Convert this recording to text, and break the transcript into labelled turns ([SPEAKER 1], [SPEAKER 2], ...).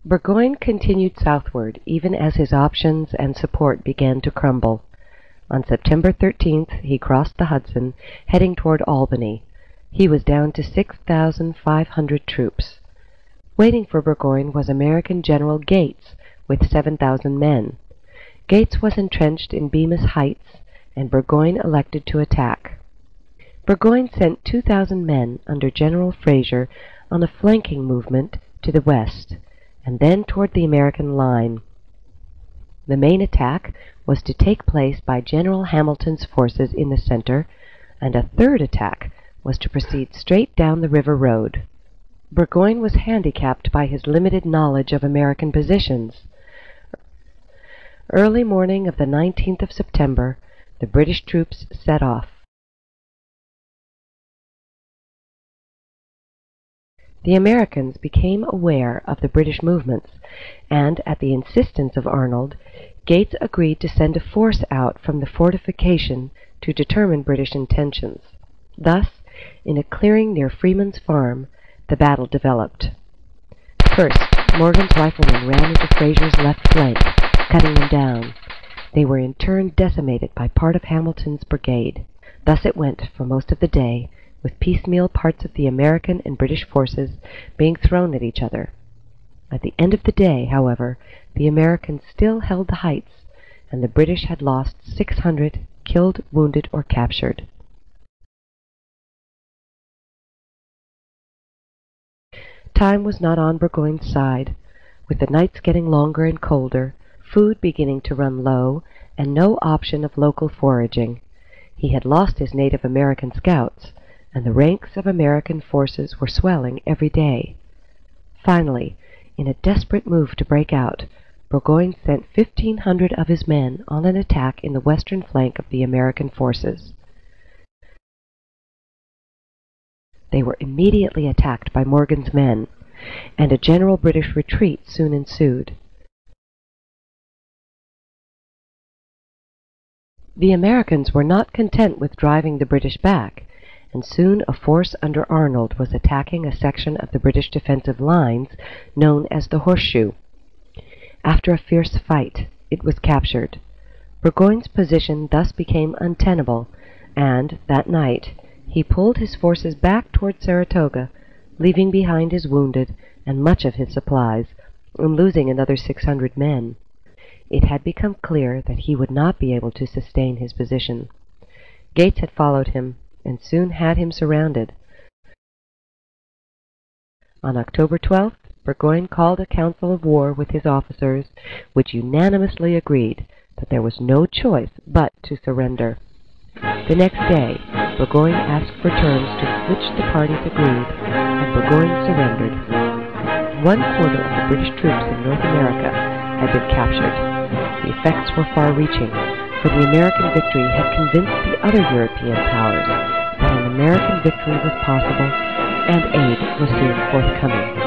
[SPEAKER 1] Burgoyne continued southward even as his options and support began to crumble. On September 13th he crossed the Hudson, heading toward Albany. He was down to 6,500 troops. Waiting for Burgoyne was American General Gates with 7,000 men. Gates was entrenched in Bemis Heights, and Burgoyne elected to attack. Burgoyne sent 2,000 men under General Fraser on a flanking movement to the west, and then toward the American line. The main attack was to take place by General Hamilton's forces in the center, and a third attack was to proceed straight down the river road. Burgoyne was handicapped by his limited knowledge of American positions. Early morning of the 19th of September, the British troops set off. The Americans became aware of the British movements, and at the insistence of Arnold, Gates agreed to send a force out from the fortification to determine British intentions. Thus, in a clearing near Freeman's Farm, the battle developed. First, Morgan's riflemen ran into Fraser's left flank, cutting them down. They were in turn decimated by part of Hamilton's brigade. Thus it went for most of the day, with piecemeal parts of the American and British forces being thrown at each other. At the end of the day, however, the Americans still held the heights, and the British had lost 600 killed, wounded, or captured. Time was not on Burgoyne's side. With the nights getting longer and colder, food beginning to run low, and no option of local foraging, he had lost his Native American scouts, and the ranks of American forces were swelling every day. Finally, in a desperate move to break out, Burgoyne sent 1,500 of his men on an attack in the western flank of the American forces. They were immediately attacked by Morgan's men, and a general British retreat soon ensued. The Americans were not content with driving the British back, and soon a force under Arnold was attacking a section of the British defensive lines known as the Horseshoe. After a fierce fight, it was captured. Burgoyne's position thus became untenable, and, that night, he pulled his forces back toward Saratoga, leaving behind his wounded and much of his supplies, and losing another 600 men. It had become clear that he would not be able to sustain his position. Gates had followed him, and soon had him surrounded. On October 12th, Burgoyne called a council of war with his officers, which unanimously agreed that there was no choice but to surrender. The next day, Burgoyne asked for terms to which the parties agreed, and Burgoyne surrendered. 1/4 of the British troops in North America had been captured. The effects were far-reaching, for the American victory had convinced the other European powers that an American victory was possible, and aid was soon forthcoming.